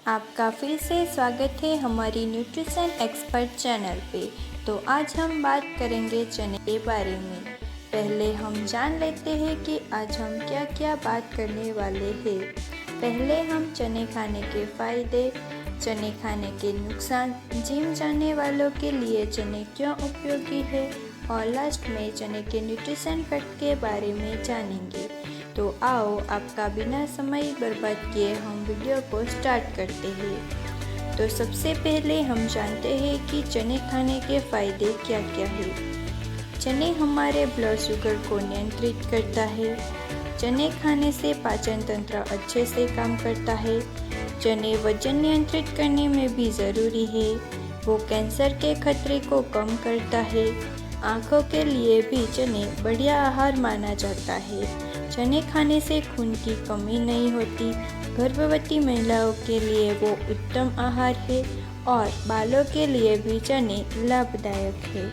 आपका फिर से स्वागत है हमारी न्यूट्रिशन एक्सपर्ट चैनल पे। तो आज हम बात करेंगे चने के बारे में। पहले हम जान लेते हैं कि आज हम क्या क्या बात करने वाले हैं। पहले हम चने खाने के फ़ायदे, चने खाने के नुकसान, जिम जाने वालों के लिए चने क्यों उपयोगी है और लास्ट में चने के न्यूट्रिशन फैक्ट के बारे में जानेंगे। तो आओ आपका बिना समय बर्बाद किए हम वीडियो को स्टार्ट करते हैं। तो सबसे पहले हम जानते हैं कि चने खाने के फ़ायदे क्या क्या है। चने हमारे ब्लड शुगर को नियंत्रित करता है। चने खाने से पाचन तंत्र अच्छे से काम करता है। चने वजन नियंत्रित करने में भी ज़रूरी है। वो कैंसर के खतरे को कम करता है। आँखों के लिए भी चने बढ़िया आहार माना जाता है। चने खाने से खून की कमी नहीं होती। गर्भवती महिलाओं के लिए वो उत्तम आहार है और बालों के लिए भी चने लाभदायक है।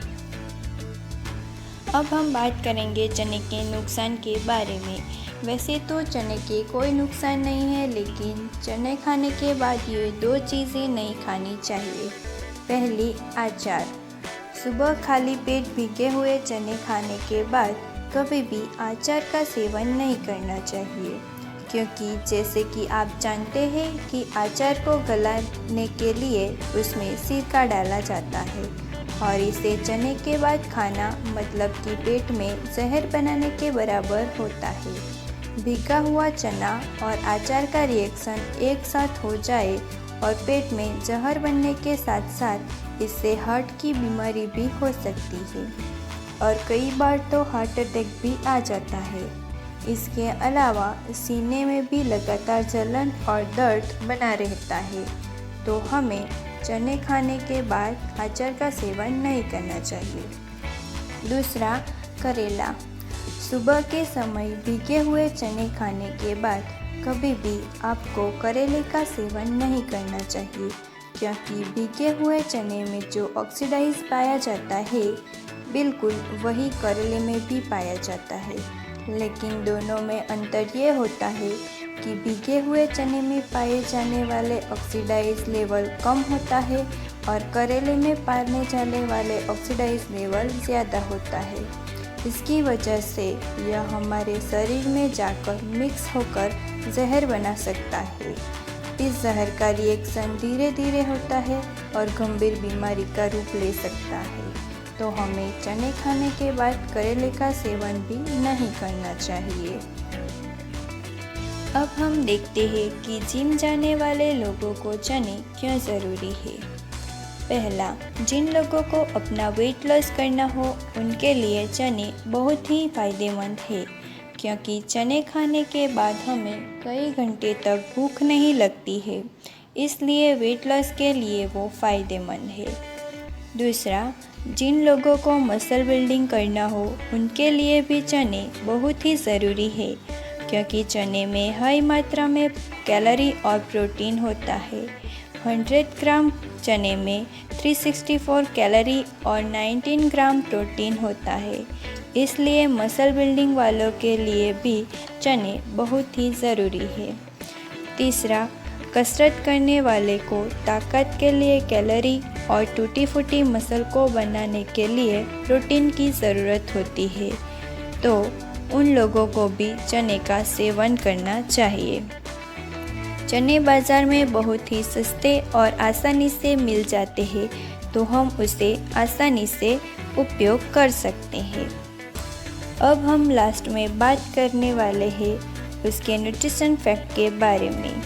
अब हम बात करेंगे चने के नुकसान के बारे में। वैसे तो चने के कोई नुकसान नहीं है, लेकिन चने खाने के बाद ये दो चीज़ें नहीं खानी चाहिए। पहली, अचार। सुबह खाली पेट भीगे हुए चने खाने के बाद कभी भी अचार का सेवन नहीं करना चाहिए, क्योंकि जैसे कि आप जानते हैं कि अचार को गलाने के लिए उसमें सिरका डाला जाता है और इसे चने के बाद खाना मतलब कि पेट में जहर बनाने के बराबर होता है। भीगा हुआ चना और अचार का रिएक्शन एक साथ हो जाए और पेट में जहर बनने के साथ साथ इससे हार्ट की बीमारी भी हो सकती है और कई बार तो हार्ट अटैक भी आ जाता है। इसके अलावा सीने में भी लगातार जलन और दर्द बना रहता है। तो हमें चने खाने के बाद अचार का सेवन नहीं करना चाहिए। दूसरा, करेला। सुबह के समय भीगे हुए चने खाने के बाद कभी भी आपको करेले का सेवन नहीं करना चाहिए, क्योंकि भीगे हुए चने में जो ऑक्सीडाइज पाया जाता है बिल्कुल वही करेले में भी पाया जाता है। लेकिन दोनों में अंतर ये होता है कि भीगे हुए चने में पाए जाने वाले ऑक्सीडाइज लेवल कम होता है और करेले में पाने जाने वाले ऑक्सीडाइज लेवल ज़्यादा होता है। इसकी वजह से यह हमारे शरीर में जाकर मिक्स होकर जहर बना सकता है। इस जहर का रिएक्शन धीरे धीरे होता है और गंभीर बीमारी का रूप ले सकता है। तो हमें चने खाने के बाद करेले का सेवन भी नहीं करना चाहिए। अब हम देखते हैं कि जिम जाने वाले लोगों को चने क्यों ज़रूरी है। पहला, जिन लोगों को अपना वेट लॉस करना हो उनके लिए चने बहुत ही फ़ायदेमंद है, क्योंकि चने खाने के बाद हमें कई घंटे तक भूख नहीं लगती है, इसलिए वेट लॉस के लिए वो फ़ायदेमंद है। दूसरा, जिन लोगों को मसल बिल्डिंग करना हो उनके लिए भी चने बहुत ही ज़रूरी है, क्योंकि चने में हाई मात्रा में कैलोरी और प्रोटीन होता है। 100 ग्राम चने में 364 कैलोरी और 19 ग्राम प्रोटीन होता है, इसलिए मसल बिल्डिंग वालों के लिए भी चने बहुत ही ज़रूरी है। तीसरा, कसरत करने वाले को ताकत के लिए कैलोरी और टूटी फूटी मसल को बनाने के लिए प्रोटीन की ज़रूरत होती है, तो उन लोगों को भी चने का सेवन करना चाहिए। चने बाज़ार में बहुत ही सस्ते और आसानी से मिल जाते हैं, तो हम उसे आसानी से उपयोग कर सकते हैं। अब हम लास्ट में बात करने वाले हैं उसके न्यूट्रिशन फैक्ट के बारे में,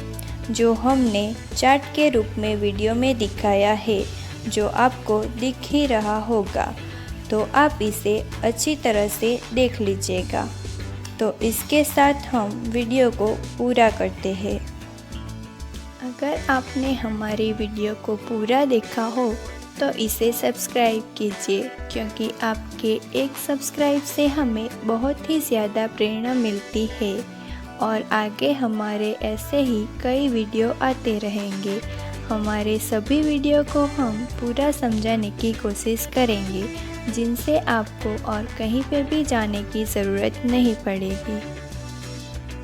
जो हमने चार्ट के रूप में वीडियो में दिखाया है, जो आपको दिख ही रहा होगा। तो आप इसे अच्छी तरह से देख लीजिएगा। तो इसके साथ हम वीडियो को पूरा करते हैं। अगर आपने हमारी वीडियो को पूरा देखा हो तो इसे सब्सक्राइब कीजिए, क्योंकि आपके एक सब्सक्राइब से हमें बहुत ही ज़्यादा प्रेरणा मिलती है और आगे हमारे ऐसे ही कई वीडियो आते रहेंगे। हमारे सभी वीडियो को हम पूरा समझाने की कोशिश करेंगे, जिनसे आपको और कहीं पे भी जाने की ज़रूरत नहीं पड़ेगी।